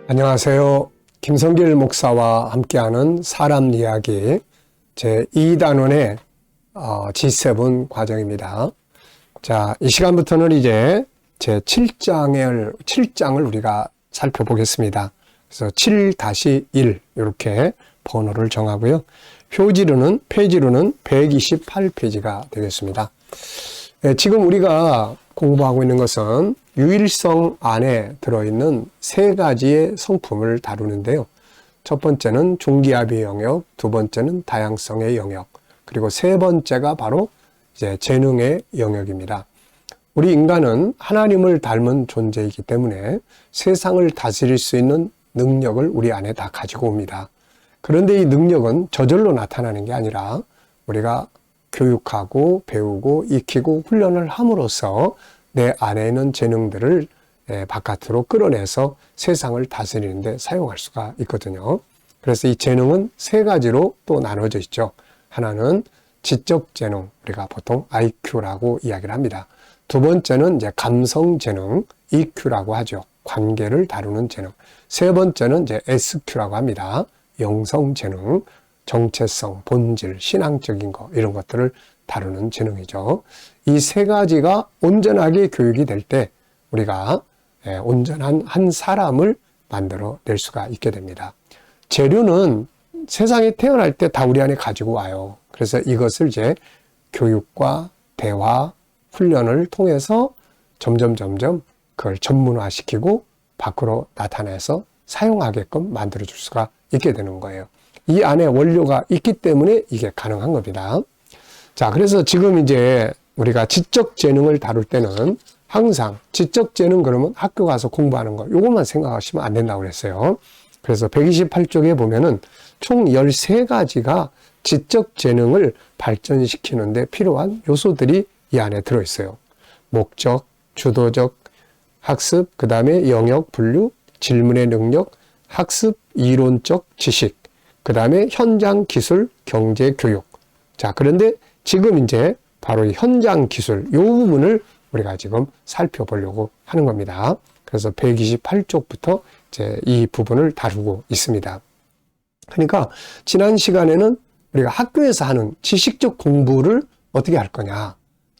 안녕하세요. 김성길 목사와 함께하는 사람 이야기 제2단원의 G7 과정입니다. 자, 이 시간부터는 이제 제7장을 우리가 살펴보겠습니다. 그래서 7-1 이렇게 번호를 정하고요. 페이지로는 128페이지가 되겠습니다. 지금 우리가 공부하고 있는 것은 유일성 안에 들어있는 세 가지의 성품을 다루는데요. 첫 번째는 중기압의 영역, 두 번째는 다양성의 영역, 그리고 세 번째가 바로 이제 재능의 영역입니다. 우리 인간은 하나님을 닮은 존재이기 때문에 세상을 다스릴 수 있는 능력을 우리 안에 다 가지고 옵니다. 그런데 이 능력은 저절로 나타나는 게 아니라 우리가 교육하고 배우고 익히고 훈련을 함으로써 내 안에 있는 재능들을 바깥으로 끌어내서 세상을 다스리는 데 사용할 수가 있거든요. 그래서 이 재능은 세 가지로 또 나눠져 있죠. 하나는 지적 재능, 우리가 보통 IQ라고 이야기를 합니다. 두 번째는 이제 감성 재능, EQ라고 하죠. 관계를 다루는 재능. 세 번째는 이제 SQ라고 합니다. 영성 재능, 정체성, 본질, 신앙적인 거 이런 것들을 다루는 재능이죠. 이 세 가지가 온전하게 교육이 될 때 우리가 온전한 한 사람을 만들어 낼 수가 있게 됩니다. 재료는 세상에 태어날 때 다 우리 안에 가지고 와요. 그래서 이것을 이제 교육과 대화, 훈련을 통해서 점점 그걸 전문화시키고 밖으로 나타내서 사용하게끔 만들어 줄 수가 있게 되는 거예요. 이 안에 원료가 있기 때문에 이게 가능한 겁니다. 자, 그래서 지금 이제 우리가 지적 재능을 다룰 때는 항상 지적 재능 그러면 학교 가서 공부하는 거 요것만 생각하시면 안 된다고 그랬어요. 그래서 128쪽에 보면은 총 13가지가 지적 재능을 발전시키는데 필요한 요소들이 이 안에 들어있어요. 목적, 주도적, 학습, 그 다음에 영역, 분류, 질문의 능력, 학습, 이론적 지식, 그 다음에 현장 기술, 경제, 교육. 자, 그런데 지금 이제 바로 이 현장 기술, 이 부분을 우리가 지금 살펴보려고 하는 겁니다. 그래서 128쪽부터 이제 이 부분을 다루고 있습니다. 그러니까 지난 시간에는 우리가 학교에서 하는 지식적 공부를 어떻게 할 거냐.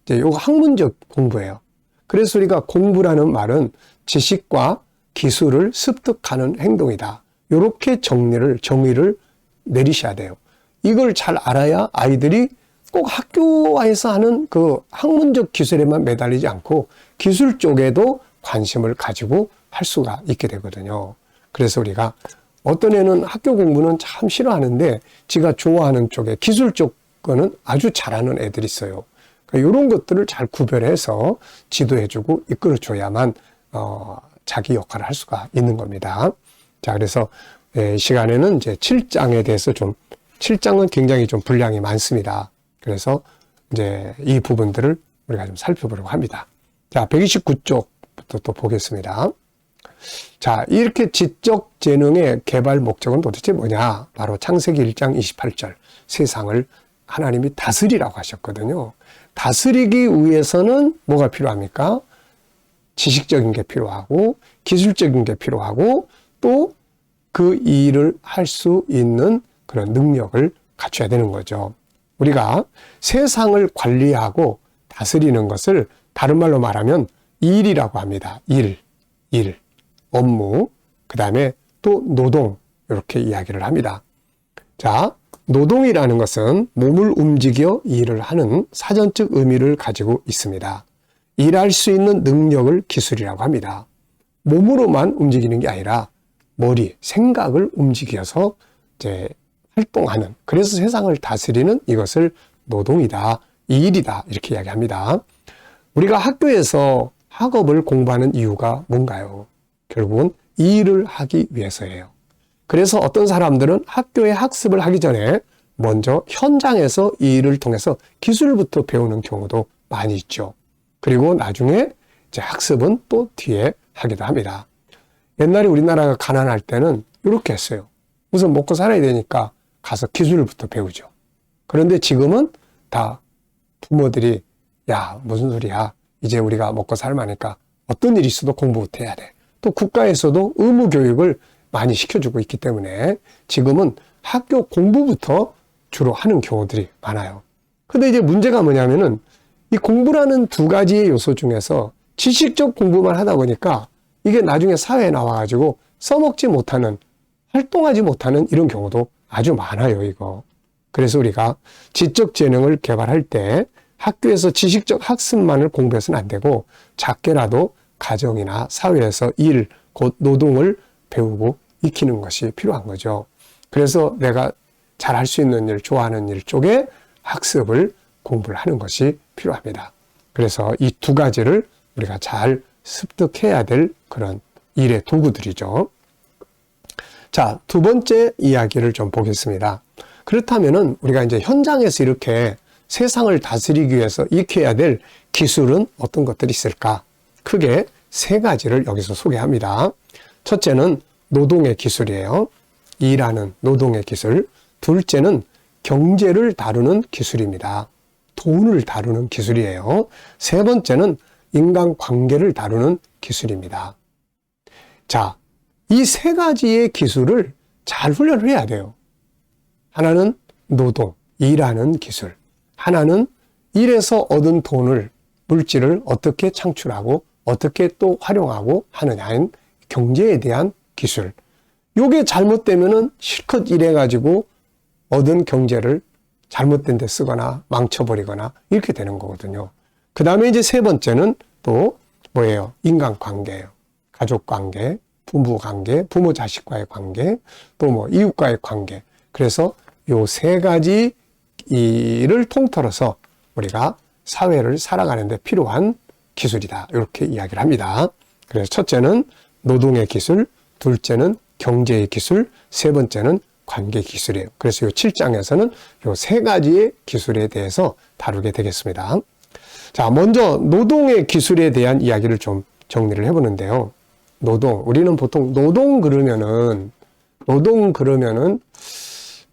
이제 요거 학문적 공부예요. 그래서 우리가 공부라는 말은 지식과 기술을 습득하는 행동이다. 요렇게 정의를 내리셔야 돼요. 이걸 잘 알아야 아이들이 꼭 학교에서 하는 그 학문적 기술에만 매달리지 않고 기술 쪽에도 관심을 가지고 할 수가 있게 되거든요. 그래서 우리가 어떤 애는 학교 공부는 참 싫어하는데 지가 좋아하는 쪽에 기술 쪽 거는 아주 잘하는 애들이 있어요. 그러니까 이런 것들을 잘 구별해서 지도해주고 이끌어줘야만 자기 역할을 할 수가 있는 겁니다. 자, 그래서 시간에는 이제 7장에 대해서 7장은 굉장히 좀 분량이 많습니다. 그래서 이제 이 부분들을 우리가 좀 살펴보려고 합니다. 자, 129쪽부터 또 보겠습니다. 자, 이렇게 지적 재능의 개발 목적은 도대체 뭐냐? 바로 창세기 1장 28절. 세상을 하나님이 다스리라고 하셨거든요. 다스리기 위해서는 뭐가 필요합니까? 지식적인 게 필요하고, 기술적인 게 필요하고, 또 그 일을 할 수 있는 그런 능력을 갖춰야 되는 거죠. 우리가 세상을 관리하고 다스리는 것을 다른 말로 말하면 일이라고 합니다. 일, 업무, 그 다음에 또 노동, 이렇게 이야기를 합니다. 자, 노동이라는 것은 몸을 움직여 일을 하는 사전적 의미를 가지고 있습니다. 일할 수 있는 능력을 기술이라고 합니다. 몸으로만 움직이는 게 아니라 머리, 생각을 움직여서 이제 활동하는, 그래서 세상을 다스리는 이것을 노동이다, 일이다 이렇게 이야기합니다. 우리가 학교에서 학업을 공부하는 이유가 뭔가요? 결국은 일을 하기 위해서예요. 그래서 어떤 사람들은 학교의 학습을 하기 전에 먼저 현장에서 이 일을 통해서 기술부터 배우는 경우도 많이 있죠. 그리고 나중에 이제 학습은 또 뒤에 하기도 합니다. 옛날에 우리나라가 가난할 때는 이렇게 했어요. 우선 먹고 살아야 되니까 가서 기술부터 배우죠. 그런데 지금은 다 부모들이 야, 무슨 소리야. 이제 우리가 먹고 살만하니까 어떤 일이 있어도 공부부터 해야 돼. 또 국가에서도 의무 교육을 많이 시켜주고 있기 때문에 지금은 학교 공부부터 주로 하는 경우들이 많아요. 근데 이제 문제가 뭐냐면은 이 공부라는 두 가지의 요소 중에서 지식적 공부만 하다 보니까 이게 나중에 사회에 나와가지고 써먹지 못하는, 활동하지 못하는 이런 경우도 아주 많아요, 이거. 그래서 우리가 지적 재능을 개발할 때 학교에서 지식적 학습만을 공부해서는 안 되고 작게라도 가정이나 사회에서 일, 곧 노동을 배우고 익히는 것이 필요한 거죠. 그래서 내가 잘할 수 있는 일, 좋아하는 일 쪽에 학습을, 공부를 하는 것이 필요합니다. 그래서 이 두 가지를 우리가 잘 습득해야 될 그런 일의 도구들이죠. 자, 두 번째 이야기를 좀 보겠습니다. 그렇다면은 우리가 이제 현장에서 이렇게 세상을 다스리기 위해서 익혀야 될 기술은 어떤 것들이 있을까? 크게 세 가지를 여기서 소개합니다. 첫째는 노동의 기술이에요. 일하는 노동의 기술. 둘째는 경제를 다루는 기술입니다. 돈을 다루는 기술이에요. 세 번째는 인간관계를 다루는 기술입니다. 자, 이 세 가지의 기술을 잘 훈련을 해야 돼요. 하나는 노동, 일하는 기술. 하나는 일에서 얻은 돈을, 물질을 어떻게 창출하고 어떻게 또 활용하고 하느냐인 경제에 대한 기술. 요게 잘못되면은 실컷 일해가지고 얻은 경제를 잘못된 데 쓰거나 망쳐버리거나 이렇게 되는 거거든요. 그 다음에 이제 세 번째는 또 뭐예요? 인간관계예요. 가족관계, 부부관계, 부모 자식과의 관계, 또 뭐 이웃과의 관계. 그래서 요 세 가지 일을 통틀어서 우리가 사회를 살아가는 데 필요한 기술이다. 이렇게 이야기를 합니다. 그래서 첫째는 노동의 기술, 둘째는 경제의 기술, 세 번째는 관계 기술이에요. 그래서 이 7장에서는 이 세 가지의 기술에 대해서 다루게 되겠습니다. 자, 먼저 노동의 기술에 대한 이야기를 좀 정리를 해보는데요. 노동, 우리는 보통 노동 그러면은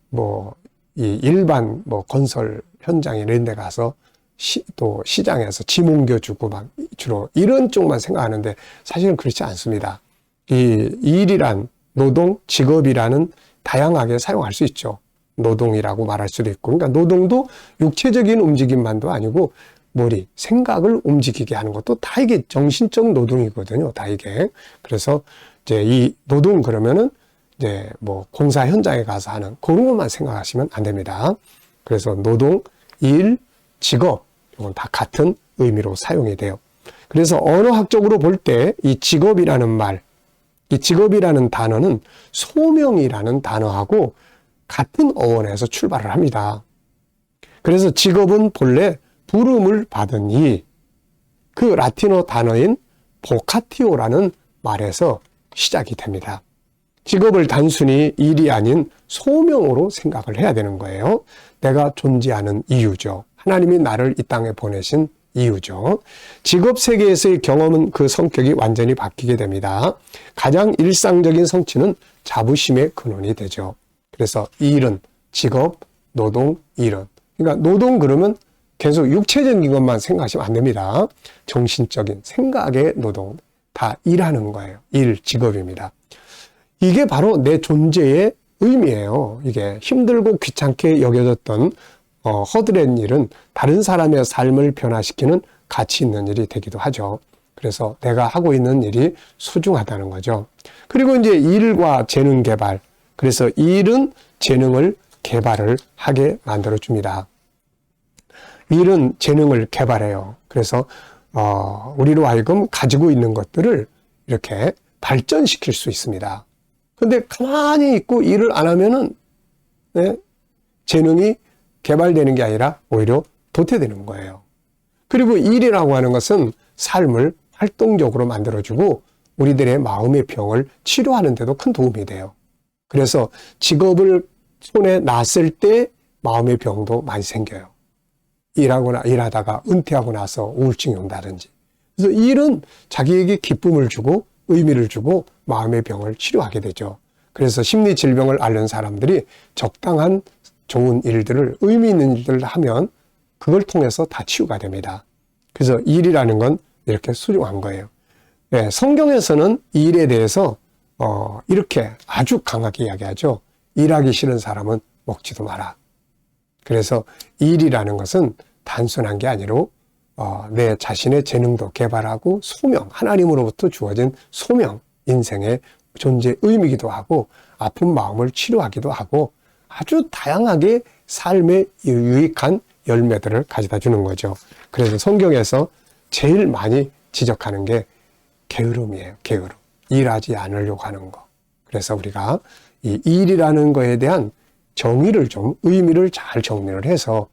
뭐 이 일반 뭐 건설 현장에 이런 데 가서 또 시장에서 짐 옮겨주고 막 주로 이런 쪽만 생각하는데 사실은 그렇지 않습니다. 이 일이란 노동, 직업이라는 다양하게 사용할 수 있죠. 노동이라고 말할 수도 있고. 그러니까 노동도 육체적인 움직임만도 아니고 머리, 생각을 움직이게 하는 것도 다 이게 정신적 노동이거든요. 다 이게. 그래서 이제 이 노동 그러면은 이제 뭐 공사 현장에 가서 하는 그런 것만 생각하시면 안 됩니다. 그래서 노동, 일, 직업 이건 다 같은 의미로 사용이 돼요. 그래서 언어학적으로 볼 때 이 직업이라는 말, 이 직업이라는 단어는 소명이라는 단어하고 같은 어원에서 출발을 합니다. 그래서 직업은 본래 부름을 받은 이, 그 라틴어 단어인 보카티오라는 말에서 시작이 됩니다. 직업을 단순히 일이 아닌 소명으로 생각을 해야 되는 거예요. 내가 존재하는 이유죠. 하나님이 나를 이 땅에 보내신 이유죠. 직업 세계에서의 경험은 그 성격이 완전히 바뀌게 됩니다. 가장 일상적인 성취는 자부심의 근원이 되죠. 그래서 일은 직업, 노동, 일은. 그러니까 노동 그러면 계속 육체적인 것만 생각하시면 안 됩니다. 정신적인 생각의 노동, 다 일하는 거예요. 일, 직업입니다. 이게 바로 내 존재의 의미예요. 이게 힘들고 귀찮게 여겨졌던 허드렛 일은 다른 사람의 삶을 변화시키는 가치 있는 일이 되기도 하죠. 그래서 내가 하고 있는 일이 소중하다는 거죠. 그리고 이제 일과 재능 개발. 그래서 일은 재능을 개발을 하게 만들어줍니다. 일은 재능을 개발해요. 그래서 우리로 하여금 가지고 있는 것들을 이렇게 발전시킬 수 있습니다. 근데 가만히 있고 일을 안 하면은 재능이 개발되는 게 아니라 오히려 도태되는 거예요. 그리고 일이라고 하는 것은 삶을 활동적으로 만들어주고 우리들의 마음의 병을 치료하는 데도 큰 도움이 돼요. 그래서 직업을 손에 놨을 때 마음의 병도 많이 생겨요. 일하다가 은퇴하고 나서 우울증이 온다든지. 그래서 일은 자기에게 기쁨을 주고 의미를 주고 마음의 병을 치료하게 되죠. 그래서 심리 질병을 앓는 사람들이 적당한 좋은 일들을, 의미 있는 일들을 하면 그걸 통해서 다 치유가 됩니다. 그래서 일이라는 건 이렇게 소중한 거예요. 예, 성경에서는 일에 대해서 이렇게 아주 강하게 이야기하죠. 일하기 싫은 사람은 먹지도 마라. 그래서 일이라는 것은 단순한 게 아니라 내 자신의 재능도 개발하고 소명, 하나님으로부터 주어진 소명, 인생의 존재 의미이기도 하고 아픈 마음을 치료하기도 하고 아주 다양하게 삶에 유익한 열매들을 가져다 주는 거죠. 그래서 성경에서 제일 많이 지적하는 게 게으름이에요. 게으름. 일하지 않으려고 하는 거. 그래서 우리가 이 일이라는 거에 대한 정의를 좀, 의미를 잘 정리를 해서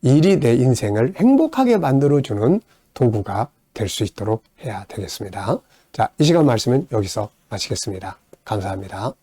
일이 내 인생을 행복하게 만들어주는 도구가 될 수 있도록 해야 되겠습니다. 자, 이 시간 말씀은 여기서 마치겠습니다. 감사합니다.